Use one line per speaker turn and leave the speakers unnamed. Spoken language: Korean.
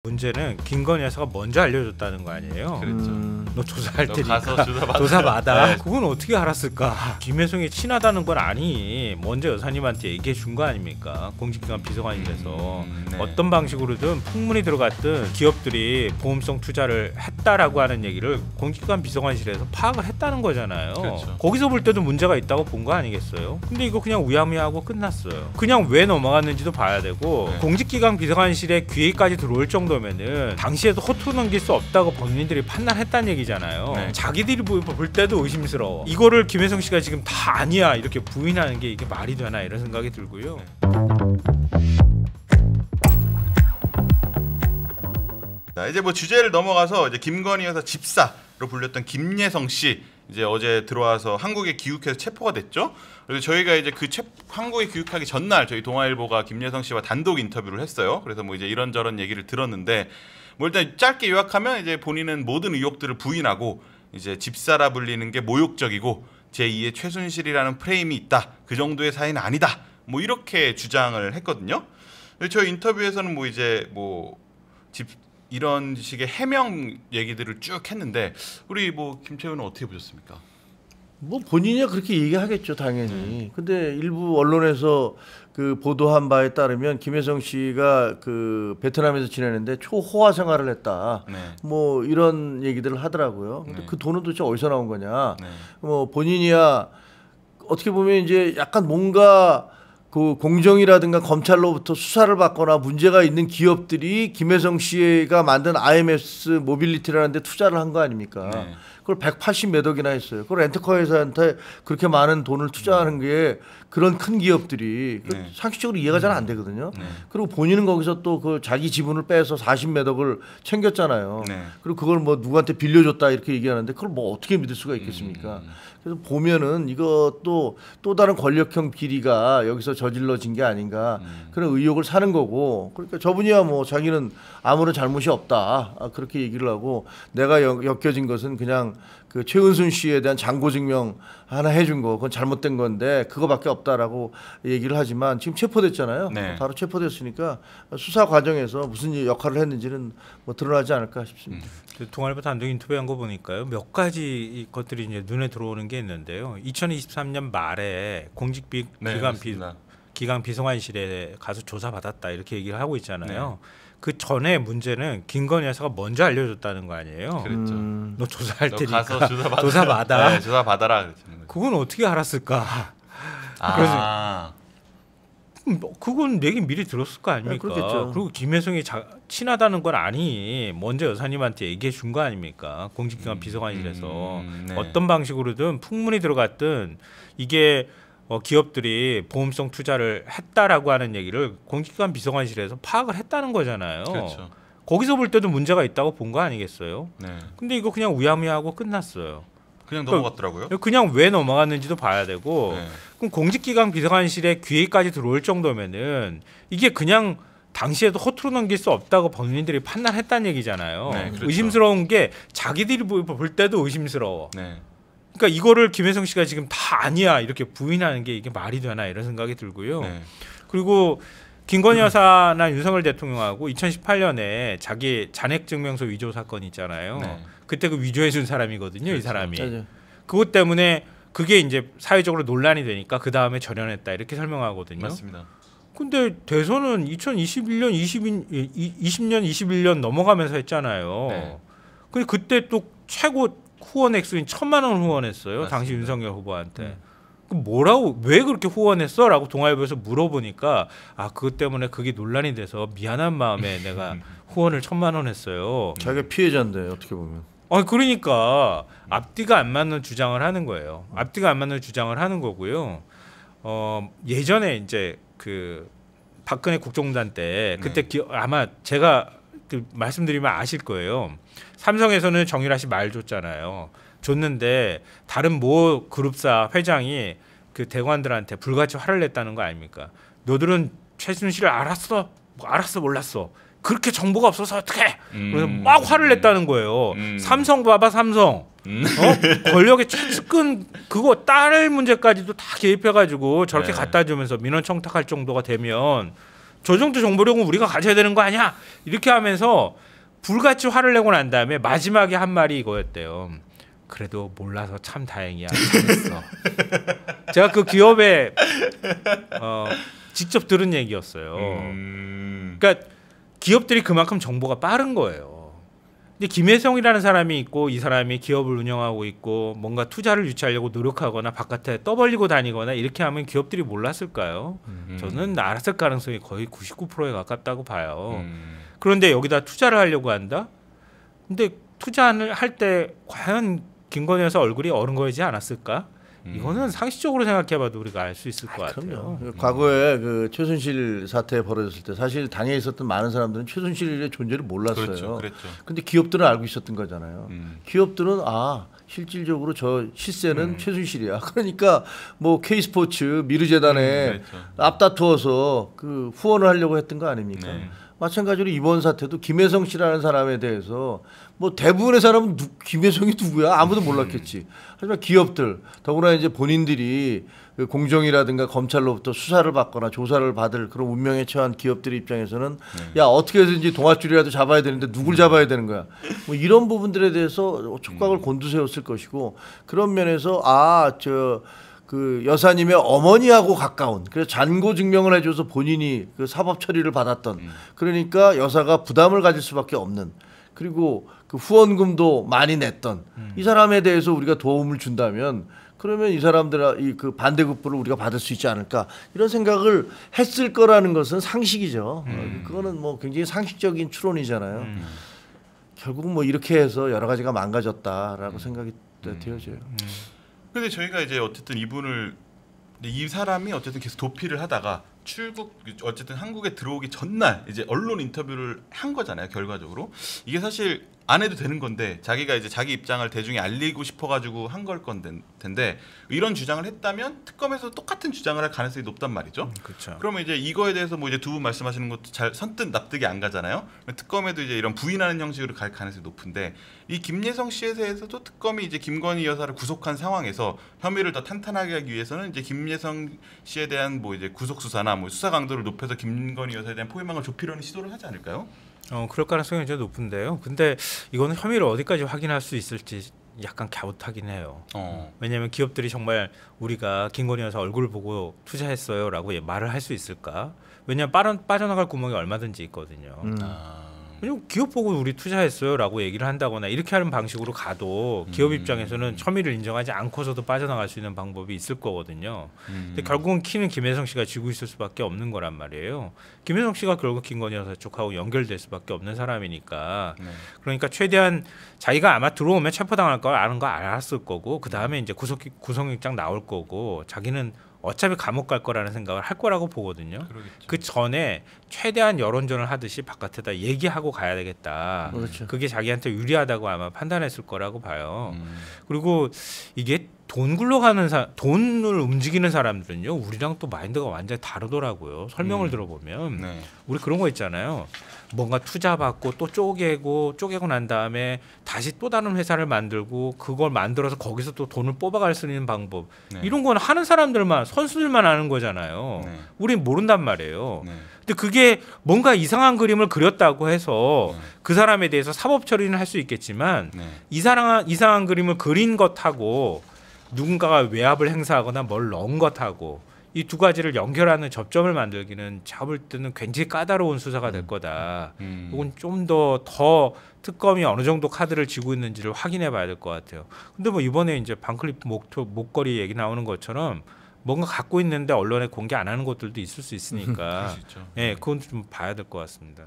문제는 김건희 여사가 먼저 알려줬다는 거 아니에요?
그랬죠.
너 조사할
너
테니까
가서
조사 받아.
네.
그건 어떻게 알았을까? 김혜성이 친하다는 건 아니 먼저 여사님한테 얘기해 준 거 아닙니까? 공직기관 비서관이 돼서
네.
어떤 방식으로든 풍문이 들어갔든 기업들이 보험성 투자를 했다라고 하는 얘기를 공직기관 비서관실에서 파악을 했다는 거잖아요.
그렇죠.
거기서 볼 때도 문제가 있다고 본 거 아니겠어요? 근데 이거 그냥 우야무야하고 끝났어요. 그냥 왜 넘어갔는지도 봐야 되고
네.
공직기관 비서관실에 귀에까지 들어올 정도면은 당시에도 허투루 넘길 수 없다고 법인들이 판단했다는 얘기잖아요.
네.
자기들이 볼 때도 의심스러워. 이거를 김혜성 씨가 지금 다 아니야 이렇게 부인하는 게 이게 말이 되나 이런 생각이 들고요.
자, 이제 뭐 주제를 넘어가서 이제 김건희 여사 집사로 불렸던 김예성 씨 이제 어제 들어와서 한국에 귀국해서 체포가 됐죠. 그래서 저희가 이제 한국에 귀국하기 전날 저희 동아일보가 김예성 씨와 단독 인터뷰를 했어요. 그래서 뭐 이제 이런저런 얘기를 들었는데 뭐 일단 짧게 요약하면 이제 본인은 모든 의혹들을 부인하고 이제 집사라 불리는 게 모욕적이고 제2의 최순실이라는 프레임이 있다. 그 정도의 사이는 아니다. 뭐 이렇게 주장을 했거든요. 저희 인터뷰에서는 뭐 이제 이런 식의 해명 얘기들을 쭉 했는데 우리 뭐 김채훈은 어떻게 보셨습니까?
뭐 본인이 그렇게 얘기하겠죠 당연히. 근데 일부 언론에서 그 보도한 바에 따르면 김혜성 씨가 그 베트남에서 지내는데 초호화 생활을 했다.
네.
뭐 이런 얘기들을 하더라고요. 근데
네.
그 돈은 도대체 어디서 나온 거냐?
네.
뭐 본인이야 어떻게 보면 이제 약간 뭔가 그 공정이라든가 검찰로부터 수사를 받거나 문제가 있는 기업들이 김혜성 씨가 만든 IMS 모빌리티라는 데 투자를 한 거 아닙니까?
네.
그걸 180 몇 억이나 했어요. 그걸 렌터카 회사한테 그렇게 많은 돈을 투자하는 게 그런 큰 기업들이
네.
상식적으로 이해가 잘 안 되거든요.
네.
그리고 본인은 거기서 또 그 자기 지분을 빼서 40 몇 억을 챙겼잖아요.
네.
그리고 그걸 뭐 누구한테 빌려줬다 이렇게 얘기하는데 그걸 뭐 어떻게 믿을 수가 있겠습니까? 그래서 보면은 이것도 또 다른 권력형 비리가 여기서 저질러진 게 아닌가 그런 의혹을 사는 거고, 그러니까 저분이야 뭐 자기는 아무런 잘못이 없다 그렇게 얘기를 하고 내가 엮여진 것은 그냥 그 최은순 씨에 대한 잔고 증명 하나 해준 거 그건 잘못된 건데 그거밖에 없다라고 얘기를 하지만 지금 체포됐잖아요.
네.
바로 체포됐으니까 수사 과정에서 무슨 역할을 했는지는 뭐 드러나지 않을까 싶습니다.
동아일보 단독 인터뷰한 거 보니까요 몇 가지 것들이 이제 눈에 들어오는 게 있는데요. 2023년 말에 기관 비서관실에 가서 조사 받았다 이렇게 얘기를 하고 있잖아요.
네.
그 전에 문제는 김건희 여사가 먼저 알려줬다는 거 아니에요.
그랬죠.
너 조사할
너
테니까
가서
조사 받아.
네, 조사 받아라 그랬죠.
그건 어떻게 알았을까?
아.
그건 내게 미리 들었을 거 아닙니까?
네, 그렇겠죠.
그리고 김혜성이 친하다는 건 아니 먼저 여사님한테 얘기해 준 거 아닙니까? 공직기관 비서관실에서
네.
어떤 방식으로든 풍문이 들어갔든 이게 기업들이 보험성 투자를 했다라고 하는 얘기를 공직기관 비서관실에서 파악을 했다는 거잖아요.
그렇죠.
거기서 볼 때도 문제가 있다고 본 거 아니겠어요?
네.
근데 이거 그냥 우야무야하고 끝났어요.
그냥 넘어갔더라고요.
그냥 왜 넘어갔는지도 봐야 되고
네.
그럼 공직기관 비서관실에 귀에까지 들어올 정도면은 이게 그냥 당시에도 허투루 넘길 수 없다고 법인들이 판단했다는 얘기잖아요.
네, 그렇죠.
의심스러운 게 자기들이 볼 때도 의심스러워.
네.
그러니까 이거를 김혜성 씨가 지금 다 아니야 이렇게 부인하는 게 이게 말이 되나 이런 생각이 들고요.
네.
그리고 김건희 여사나 윤석열 대통령하고 2018년에 자기 잔액증명서 위조 사건 있잖아요.
네.
그때 그 위조해 준 사람이거든요.
그렇죠.
이 사람이.
맞아요.
그것 때문에 그게 이제 사회적으로 논란이 되니까 그 다음에 절연했다 이렇게 설명하거든요.
맞습니다.
근데 대선은 2021년, 20년, 21년 넘어가면서 했잖아요.
네.
근데 그때 또 최고 후원 액수인 1,000만 원 후원했어요.
맞습니다.
당시 윤석열 후보한테. 그럼 뭐라고 왜 그렇게 후원했어? 라고 동아일보에서 물어보니까 그것 때문에 그게 논란이 돼서 미안한 마음에 내가 후원을 1,000만 원 했어요.
자기가 피해자인데 어떻게 보면.
그러니까 앞뒤가 안 맞는 주장을 하는 거예요. 앞뒤가 안 맞는 주장을 하는 거고요. 예전에 이제 그 박근혜 국정농단 때 그때 아마 제가 말씀드리면 아실 거예요. 삼성에서는 정유라 씨 말 줬잖아요. 줬는데 다른 모 그룹사 회장이 그 대관들한테 불같이 화를 냈다는 거 아닙니까? 너들은 최순실을 알았어? 알았어 몰랐어? 그렇게 정보가 없어서 어떡해? 그래서 막 화를 냈다는 거예요. 삼성 봐봐 삼성. 권력의 최측근 그거 딸 문제까지도 다 개입해가지고 저렇게
네.
갖다 주면서 민원 청탁할 정도가 되면 저 정도 정보력은 우리가 가져야 되는 거 아니야? 이렇게 하면서 불같이 화를 내고 난 다음에 마지막에 한 말이 이거였대요. 그래도 몰라서 참 다행이야. 잘했어. 제가 그 기업에 직접 들은 얘기였어요. 그러니까 기업들이 그만큼 정보가 빠른 거예요. 근데 김혜성이라는 사람이 있고 이 사람이 기업을 운영하고 있고 뭔가 투자를 유치하려고 노력하거나 바깥에 떠벌리고 다니거나 이렇게 하면 기업들이 몰랐을까요? 저는 알았을 가능성이 거의 99%에 가깝다고 봐요. 그런데 여기다 투자를 하려고 한다? 근데 투자를 할 때 과연 김건희 여사 얼굴이 어른거리지 않았을까? 이거는 상식적으로 생각해봐도 우리가 알 수 있을 것 같아요.
그럼요. 과거에 그 최순실 사태 벌어졌을 때 사실 당에 있었던 많은 사람들은 최순실의 존재를 몰랐어요.
그랬죠.
근데 기업들은 알고 있었던 거잖아요. 기업들은 실질적으로 저 실세는 최순실이야. 그러니까 뭐 K스포츠 미르재단에 앞다투어서 그 후원을 하려고 했던 거 아닙니까?
네.
마찬가지로 이번 사태도 김혜성 씨라는 사람에 대해서 뭐 대부분의 사람은 김혜성이 누구야 아무도 몰랐겠지. 하지만 기업들 더구나 이제 본인들이 그 공정이라든가 검찰로부터 수사를 받거나 조사를 받을 그런 운명에 처한 기업들의 입장에서는 야 어떻게 해서든지 동아줄이라도 잡아야 되는데 누굴 잡아야 되는 거야. 뭐 이런 부분들에 대해서 촉각을 곤두세웠을 것이고 그런 면에서 그 여사님의 어머니하고 가까운 그래서 잔고 증명을 해줘서 본인이 그 사법 처리를 받았던 그러니까 여사가 부담을 가질 수밖에 없는 그리고 그 후원금도 많이 냈던 이 사람에 대해서 우리가 도움을 준다면 그러면 이 사람들 그 반대급부를 우리가 받을 수 있지 않을까 이런 생각을 했을 거라는 것은 상식이죠. 그거는 뭐 굉장히 상식적인 추론이잖아요. 결국은 뭐 이렇게 해서 여러 가지가 망가졌다라고 생각이 되어져요.
근데 저희가 이제 어쨌든 이 사람이 어쨌든 계속 도피를 하다가 어쨌든 한국에 들어오기 전날 이제 언론 인터뷰를 한 거잖아요. 결과적으로 이게 사실 안 해도 되는 건데 자기가 이제 자기 입장을 대중에 알리고 싶어가지고 한 걸 텐데 이런 주장을 했다면 특검에서 똑같은 주장을 할 가능성이 높단 말이죠.
그렇죠.
그러면 이제 이거에 대해서 뭐 이제 두 분 말씀하시는 것도 잘 선뜻 납득이 안 가잖아요. 특검에도 이제 이런 부인하는 형식으로 갈 가능성이 높은데 이 김예성 씨에 대해서도 특검이 이제 김건희 여사를 구속한 상황에서 혐의를 더 탄탄하게 하기 위해서는 이제 김예성 씨에 대한 뭐 이제 구속 수사나 뭐 수사 강도를 높여서 김건희 여사에 대한 포위망을 좁히려는 시도를 하지 않을까요?
그럴 가능성이 이제 높은데요. 근데 이거는 혐의를 어디까지 확인할 수 있을지 약간 갸웃하긴 해요. 왜냐하면 기업들이 정말 우리가 김건희 여사 얼굴 보고 투자했어요라고 말을 할 수 있을까? 왜냐하면 빠져나갈 구멍이 얼마든지 있거든요. 왜냐면 기업 보고 우리 투자했어요라고 얘기를 한다거나 이렇게 하는 방식으로 가도 기업 입장에서는 혐의를 인정하지 않고서도 빠져나갈 수 있는 방법이 있을 거거든요. 근데 결국은 키는 김혜성 씨가 쥐고 있을 수밖에 없는 거란 말이에요. 김혜성 씨가 결국 김건희 여사 쪽하고 연결될 수밖에 없는 사람이니까. 그러니까 최대한 자기가 아마 들어오면 체포당할 걸 아는 거 알았을 거고 그 다음에 이제 구속영장 나올 거고 자기는 어차피 감옥 갈 거라는 생각을 할 거라고 보거든요.
그러겠죠.
그 전에 최대한 여론전을 하듯이 바깥에다 얘기하고 가야 되겠다.
그렇죠.
그게 자기한테 유리하다고 아마 판단했을 거라고 봐요. 그리고 이게 돈 굴러가는 돈을 움직이는 사람들은요 우리랑 또 마인드가 완전히 다르더라고요. 설명을 들어보면 우리 그런 거 있잖아요. 뭔가 투자 받고 또 쪼개고 난 다음에 다시 또 다른 회사를 만들고 그걸 만들어서 거기서 또 돈을 뽑아갈 수 있는 방법 이런 건 하는 사람들만 선수들만 아는 거잖아요. 우린 모른단 말이에요. 근데 그게 뭔가 이상한 그림을 그렸다고 해서 그 사람에 대해서 사법 처리는 할 수 있겠지만 이상한 그림을 그린 것하고 누군가가 외압을 행사하거나 뭘 넣은 것하고 이 두 가지를 연결하는 접점을 만들기는 제가 볼 때는 굉장히 까다로운 수사가 될 거다. 혹은 좀 더 특검이 어느 정도 카드를 쥐고 있는지를 확인해 봐야 될 것 같아요. 근데 뭐 이번에 이제 반클립 목걸이 얘기 나오는 것처럼 뭔가 갖고 있는데 언론에 공개 안 하는 것들도 있을 수 있으니까 그건 좀 봐야 될 것 같습니다.